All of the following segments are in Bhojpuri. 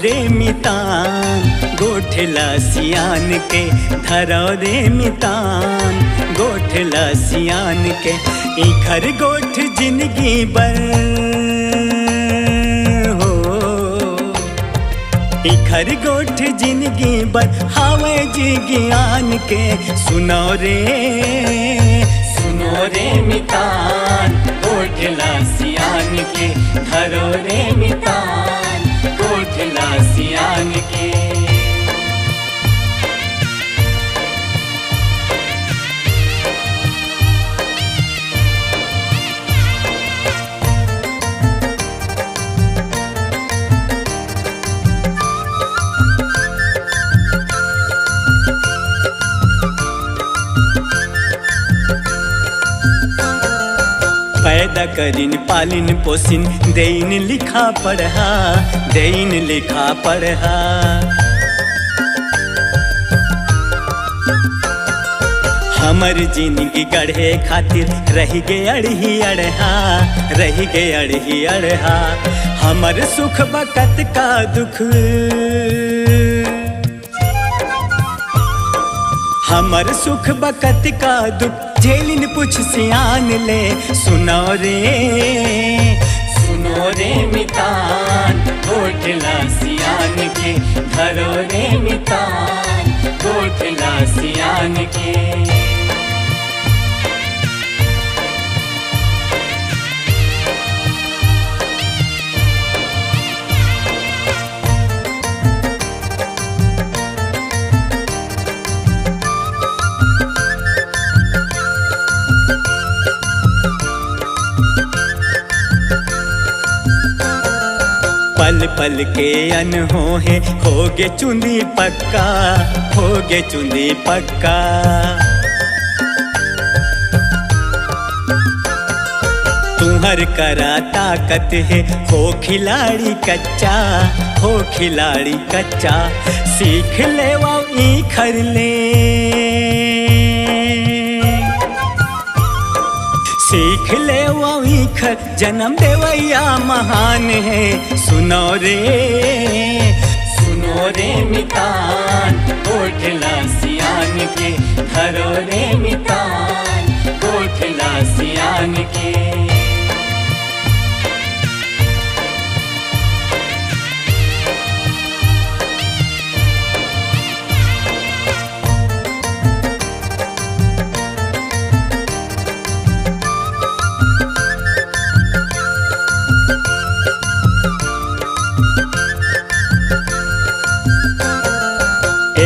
रे मितान गोठला सियान के धरो रे मितान गोठला सियान के इखर गोठ जिंदगी बर हो इखर गोठ जिंदगी बर हावे जी ज्ञान के सुनो रे मितान गोठला सियान के धरो रे मितान गोठला सियान के। पैदा करिन पालिन पोसिन देइन लिखा पढ़ा देइन लिखा पढ़ा हमर जिंदगी गढ़े खातिर रही गे अड़ही अड़हा रही गे अड़ही अड़हा हमर सुख बकत का दुख हमर सुख बकत का दुख झेलिन पुछ सियान ले सुनो रे मितान गोठला सियान के धरो रे मितान गोठला सियान के। पल पल के अनहोहे होगे चुंदी पक्का होगे चुंदी पक्का तुम्हर करा ताकत है हो खिलाड़ी कच्चा सीख ले वो इखर ले सीख ले वो इखर जन्म देवैया महान है सुनो रे मितान गोठला सियान के धरो रे मितान गोठला सियान के।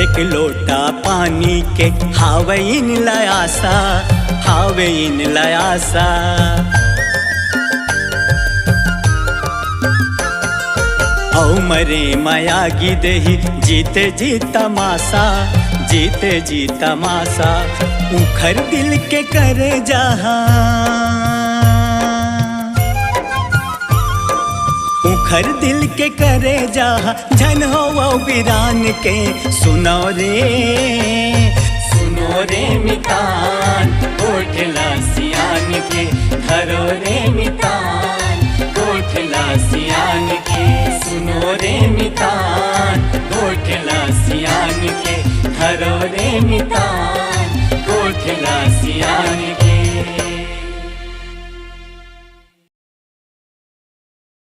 एक लोटा पानी के हावे इन लयासा औ मरे माया गी देही जीते जी तमाशा उखर दिल के करे जहा उखर दिल के करे जहा झन हो वो वीरान के सुनो रे मितान गोठला सियान के धरो रे मितान गोठला सियान के सुनो रे मितान गोठला सियान के धरो रे मितान गोठला सियान के।